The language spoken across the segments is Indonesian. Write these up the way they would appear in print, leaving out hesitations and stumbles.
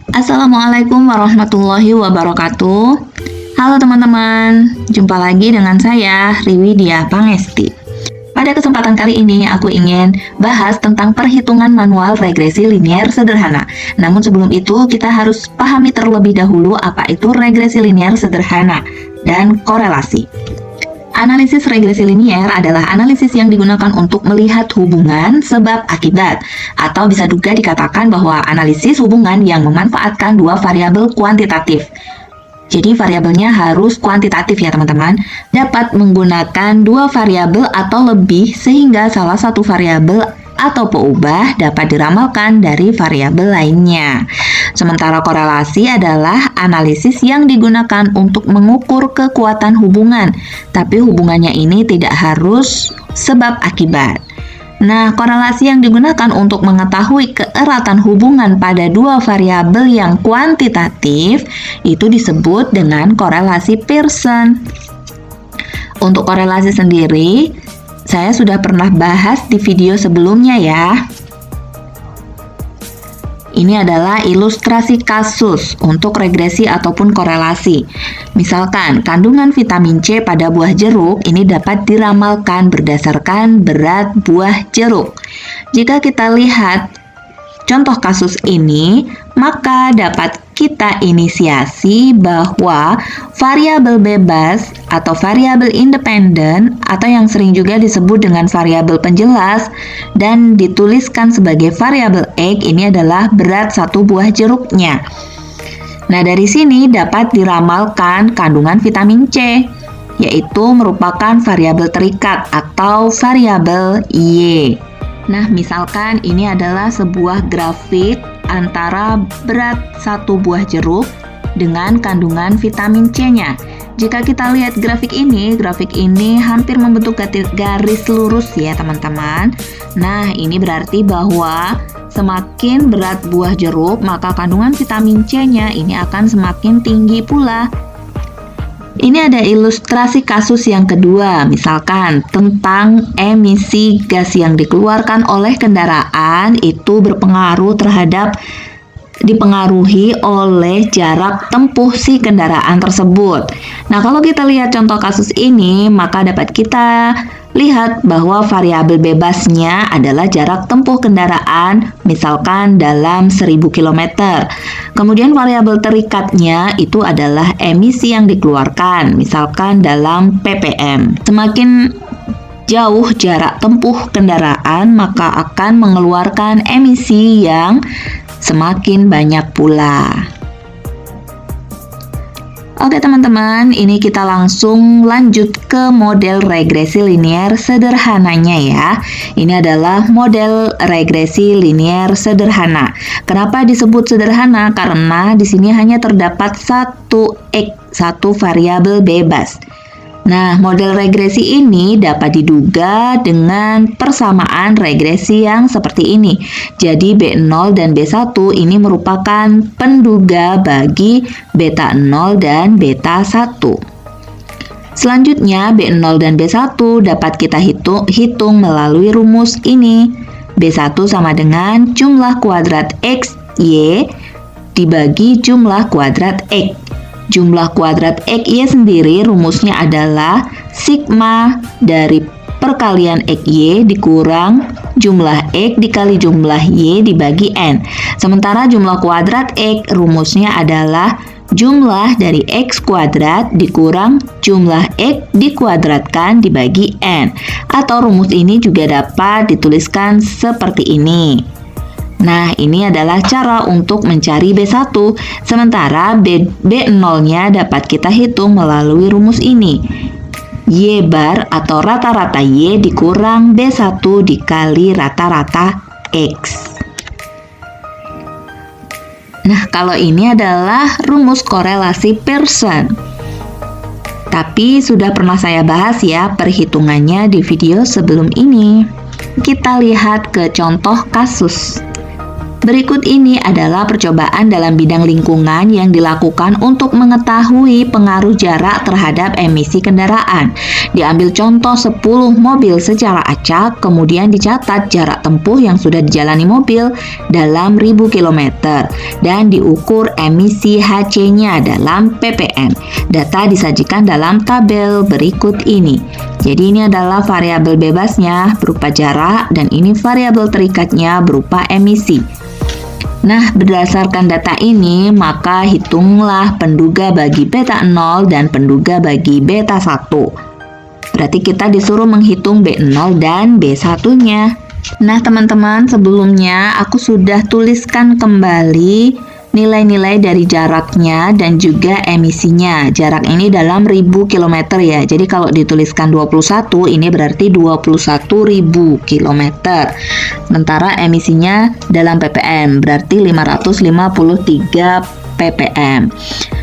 Assalamualaikum warahmatullahi wabarakatuh. Halo teman-teman, jumpa lagi dengan saya Riwi Dia Pangesti. Pada kesempatan kali ini aku ingin bahas tentang perhitungan manual regresi linier sederhana. Namun sebelum itu kita harus pahami terlebih dahulu apa itu regresi linier sederhana dan korelasi. Analisis regresi linier adalah analisis yang digunakan untuk melihat hubungan sebab akibat, atau bisa juga dikatakan bahwa analisis hubungan yang memanfaatkan dua variabel kuantitatif. Jadi variabelnya harus kuantitatif ya teman-teman, dapat menggunakan dua variabel atau lebih sehingga salah satu variabel atau peubah dapat diramalkan dari variabel lainnya. Sementara korelasi adalah analisis yang digunakan untuk mengukur kekuatan hubungan, tapi hubungannya ini tidak harus sebab akibat. Nah, korelasi yang digunakan untuk mengetahui keeratan hubungan pada dua variabel yang kuantitatif itu disebut dengan korelasi Pearson. Untuk korelasi sendiri, saya sudah pernah bahas di video sebelumnya ya. Ini adalah ilustrasi kasus untuk regresi ataupun korelasi. Misalkan, kandungan vitamin C pada buah jeruk ini dapat diramalkan berdasarkan berat buah jeruk. Jika kita lihat contoh kasus ini, maka dapat kita inisiasi bahwa variabel bebas atau variabel independen atau yang sering juga disebut dengan variabel penjelas dan dituliskan sebagai variabel X ini adalah berat satu buah jeruknya. Nah, dari sini dapat diramalkan kandungan vitamin C, yaitu merupakan variabel terikat atau variabel Y. Nah, misalkan ini adalah sebuah grafik antara berat satu buah jeruk dengan kandungan vitamin C-nya. Jika kita lihat grafik ini hampir membentuk garis lurus ya teman-teman. Nah, ini berarti bahwa semakin berat buah jeruk, maka kandungan vitamin C-nya ini akan semakin tinggi pula. Ini ada ilustrasi kasus yang kedua, misalkan tentang emisi gas yang dikeluarkan oleh kendaraan itu dipengaruhi oleh jarak tempuh si kendaraan tersebut. Nah, kalau kita lihat contoh kasus ini, maka dapat kita lihat bahwa variabel bebasnya adalah jarak tempuh kendaraan, misalkan dalam 1000 km. Kemudian variabel terikatnya itu adalah emisi yang dikeluarkan, misalkan dalam ppm. Semakin jauh jarak tempuh kendaraan, maka akan mengeluarkan emisi yang semakin banyak pula. Oke teman-teman, ini kita langsung lanjut ke model regresi linier sederhananya ya. Ini adalah model regresi linier sederhana. Kenapa disebut sederhana? Karena di sini hanya terdapat satu X, satu variabel bebas. Nah, model regresi ini dapat diduga dengan persamaan regresi yang seperti ini. Jadi B0 dan B1 ini merupakan penduga bagi beta 0 dan beta 1. Selanjutnya B0 dan B1 dapat kita hitung melalui rumus ini. B1 sama dengan jumlah kuadrat X, Y dibagi jumlah kuadrat X. Jumlah kuadrat XY sendiri rumusnya adalah sigma dari perkalian XY dikurang jumlah X dikali jumlah Y dibagi N. Sementara jumlah kuadrat X rumusnya adalah jumlah dari X kuadrat dikurang jumlah X dikuadratkan dibagi N. Atau rumus ini juga dapat dituliskan seperti ini. Nah, ini adalah cara untuk mencari B1, sementara B0-nya dapat kita hitung melalui rumus ini. Y bar atau rata-rata Y dikurang B1 dikali rata-rata X. Nah, kalau ini adalah rumus korelasi Pearson. Tapi sudah pernah saya bahas ya perhitungannya di video sebelum ini. Kita lihat ke contoh kasus. Berikut ini adalah percobaan dalam bidang lingkungan yang dilakukan untuk mengetahui pengaruh jarak terhadap emisi kendaraan. Diambil contoh 10 mobil secara acak, kemudian dicatat jarak tempuh yang sudah dijalani mobil dalam 1000 km dan diukur emisi HC-nya dalam ppm. Data disajikan dalam tabel berikut ini. Jadi ini adalah variabel bebasnya berupa jarak dan ini variabel terikatnya berupa emisi. Nah, berdasarkan data ini, maka hitunglah penduga bagi beta 0 dan penduga bagi beta 1. Berarti kita disuruh menghitung B0 dan B1-nya. Nah, teman-teman, sebelumnya aku sudah tuliskan kembali nilai-nilai dari jaraknya dan juga emisinya. Jarak ini dalam 1000 km ya. Jadi kalau dituliskan 21, ini berarti 21.000 km. Sementara emisinya dalam ppm, berarti 553 ppm.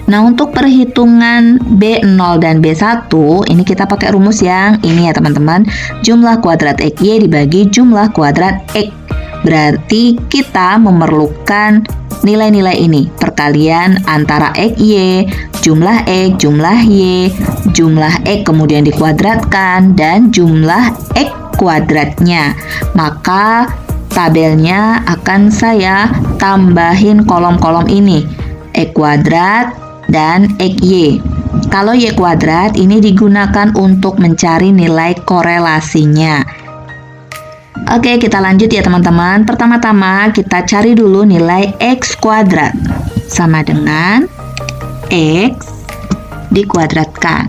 Nah, untuk perhitungan B0 dan B1, ini kita pakai rumus yang ini ya teman-teman. Jumlah kuadrat XY dibagi jumlah kuadrat X. Berarti kita memerlukan nilai-nilai ini, perkalian antara XY, jumlah X, jumlah Y, jumlah X kemudian dikuadratkan, dan jumlah X kuadratnya. Maka tabelnya akan saya tambahin kolom-kolom ini, X kuadrat dan XY. Kalau Y kuadrat ini digunakan untuk mencari nilai korelasinya. Oke, kita lanjut ya teman-teman. Pertama-tama kita cari dulu nilai X kuadrat. Sama dengan X dikuadratkan.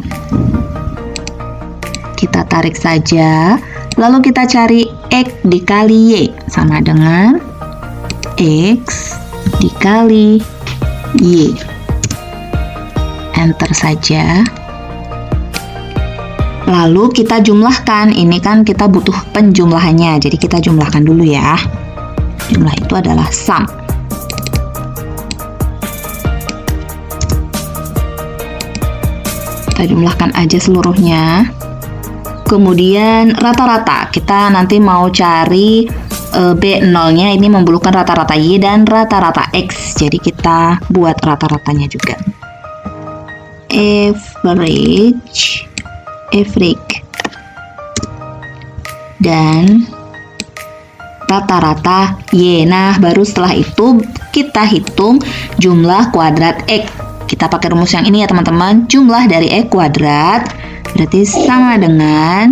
Kita tarik saja. Lalu kita cari X dikali Y. Sama dengan X dikali Y. Enter saja. Lalu kita jumlahkan, ini kan kita butuh penjumlahannya, jadi kita jumlahkan dulu ya. Jumlah itu adalah sum. Kita jumlahkan aja seluruhnya. Kemudian rata-rata, kita nanti mau cari B0-nya, ini membutuhkan rata-rata Y dan rata-rata X. Jadi kita buat rata-ratanya juga. Average dan rata-rata Y. Nah, baru setelah itu kita hitung jumlah kuadrat X. Kita pakai rumus yang ini ya teman-teman. Jumlah dari X kuadrat berarti sama dengan,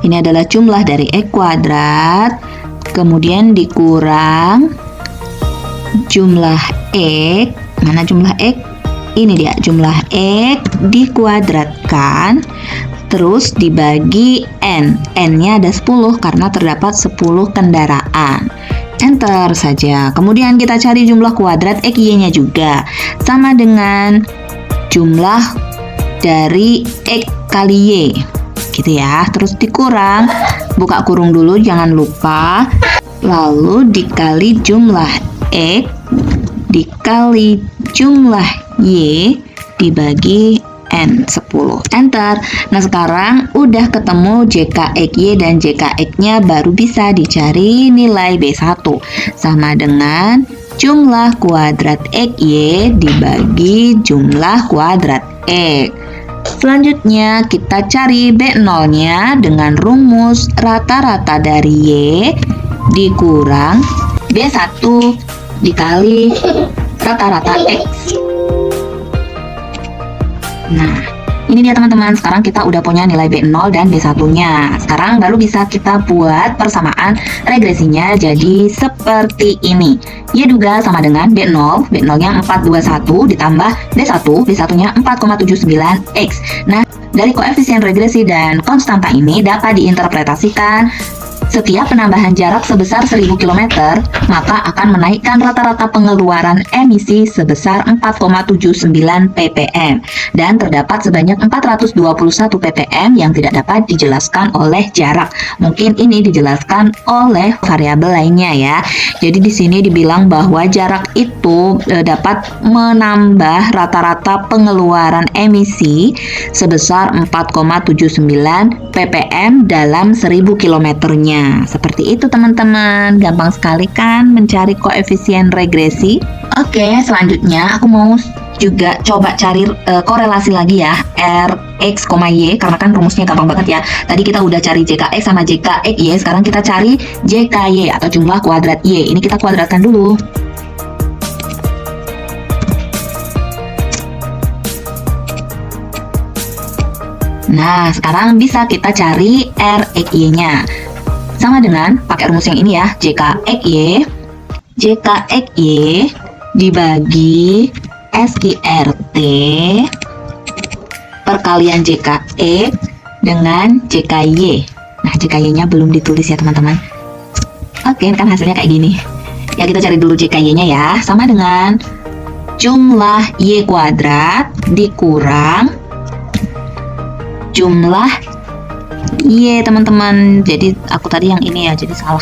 ini adalah jumlah dari X kuadrat, kemudian dikurang jumlah X. Mana jumlah X? Ini dia, jumlah X dikuadratkan terus dibagi N. N-nya ada 10 karena terdapat 10 kendaraan. Enter saja. Kemudian kita cari jumlah kuadrat XY-nya juga. Sama dengan jumlah dari X kali Y. Gitu ya. Terus dikurang, buka kurung dulu jangan lupa. Lalu dikali jumlah X dikali jumlah Y dibagi N10. Enter. Nah, sekarang udah ketemu JKXY dan JKX-nya, baru bisa dicari nilai B1. Sama dengan jumlah kuadrat XY dibagi jumlah kuadrat X. Selanjutnya kita cari B0-nya dengan rumus rata-rata dari Y dikurang B1 dikali rata-rata X. Nah, ini dia teman-teman, sekarang kita udah punya nilai B0 dan B1-nya. Sekarang baru bisa kita buat persamaan regresinya jadi seperti ini. Y juga sama dengan B0, B0-nya 421 ditambah B1, B1-nya 4,79X. Nah, dari koefisien regresi dan konstanta ini dapat diinterpretasikan setiap penambahan jarak sebesar 1000 km, maka akan menaikkan rata-rata pengeluaran emisi sebesar 4,79 ppm. Dan terdapat sebanyak 421 ppm yang tidak dapat dijelaskan oleh jarak. Mungkin ini dijelaskan oleh variabel lainnya ya. Jadi di sini dibilang bahwa jarak itu dapat menambah rata-rata pengeluaran emisi sebesar 4,79 ppm dalam 1000 kilometernya. X-nya. Seperti itu teman-teman, gampang sekali kan mencari koefisien regresi. Oke, selanjutnya aku mau juga coba cari korelasi lagi ya, Rx, Y, karena kan rumusnya gampang banget ya. Tadi kita udah cari JKX sama JKXY, sekarang kita cari JKY atau jumlah kuadrat Y. Ini kita kuadratkan dulu. Nah, sekarang bisa kita cari Rxy-nya. Sama dengan pakai rumus yang ini ya, JKXY dibagi SIRT perkalian JKX dengan JKY. Nah, JKY-nya belum ditulis ya teman-teman. Oke, ini kan hasilnya kayak gini. Ya, kita cari dulu JKY-nya ya. Sama dengan jumlah Y kuadrat dikurang jumlah Y, teman-teman. Jadi aku tadi yang ini ya, jadi salah.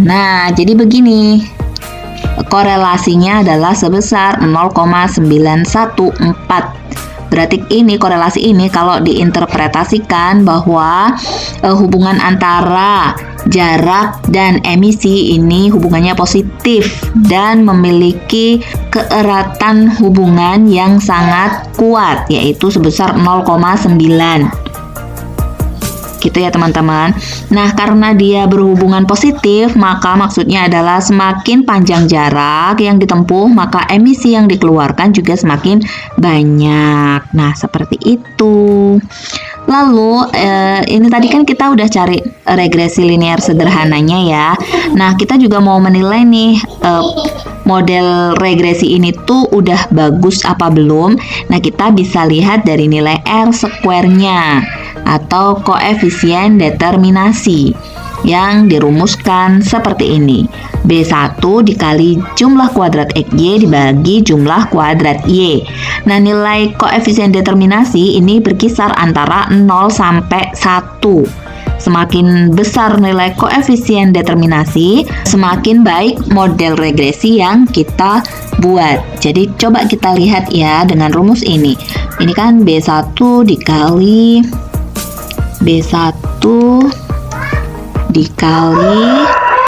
Nah, jadi begini. Korelasinya adalah sebesar 0,914. Berarti ini korelasi ini kalau diinterpretasikan bahwa hubungan antara jarak dan emisi ini hubungannya positif dan memiliki keeratan hubungan yang sangat kuat, yaitu sebesar 0,9. Gitu ya teman-teman. Nah, karena dia berhubungan positif, maka maksudnya adalah semakin panjang jarak yang ditempuh, maka emisi yang dikeluarkan juga semakin banyak. Nah, seperti itu. Lalu, ini tadi kan kita udah cari regresi linear sederhananya ya. Nah, kita juga mau menilai nih, model regresi ini tuh udah bagus apa belum. Nah, kita bisa lihat dari nilai R square-nya atau koefisien determinasi yang dirumuskan seperti ini. B1 dikali jumlah kuadrat XY dibagi jumlah kuadrat Y. Nah, nilai koefisien determinasi ini berkisar antara 0 sampai 1. Semakin besar nilai koefisien determinasi, semakin baik model regresi yang kita buat. Jadi coba kita lihat ya dengan rumus ini. Ini kan B1 dikali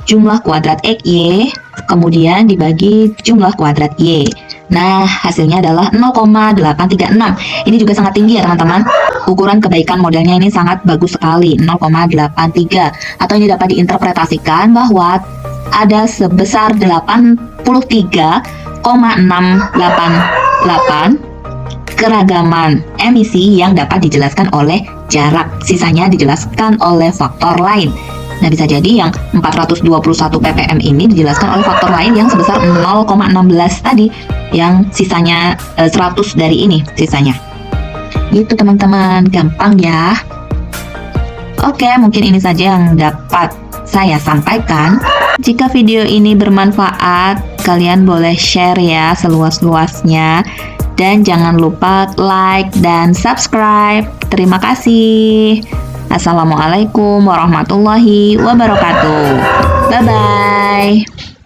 jumlah kuadrat XY kemudian dibagi jumlah kuadrat Y. Nah, hasilnya adalah 0,836. Ini juga sangat tinggi ya teman-teman. Ukuran kebaikan modelnya ini sangat bagus sekali, 0,83. Atau ini dapat diinterpretasikan bahwa ada sebesar 83,688 keragaman emisi yang dapat dijelaskan oleh jarak. Sisanya dijelaskan oleh faktor lain. Nah, bisa jadi yang 421 ppm ini dijelaskan oleh faktor lain yang sebesar 0,16 tadi, yang sisanya 100 dari ini sisanya. Gitu teman-teman, gampang ya. Oke, mungkin ini saja yang dapat saya sampaikan. Jika video ini bermanfaat, kalian boleh share ya seluas-luasnya. Dan jangan lupa like dan subscribe. Terima kasih. Assalamualaikum warahmatullahi wabarakatuh. Bye-bye.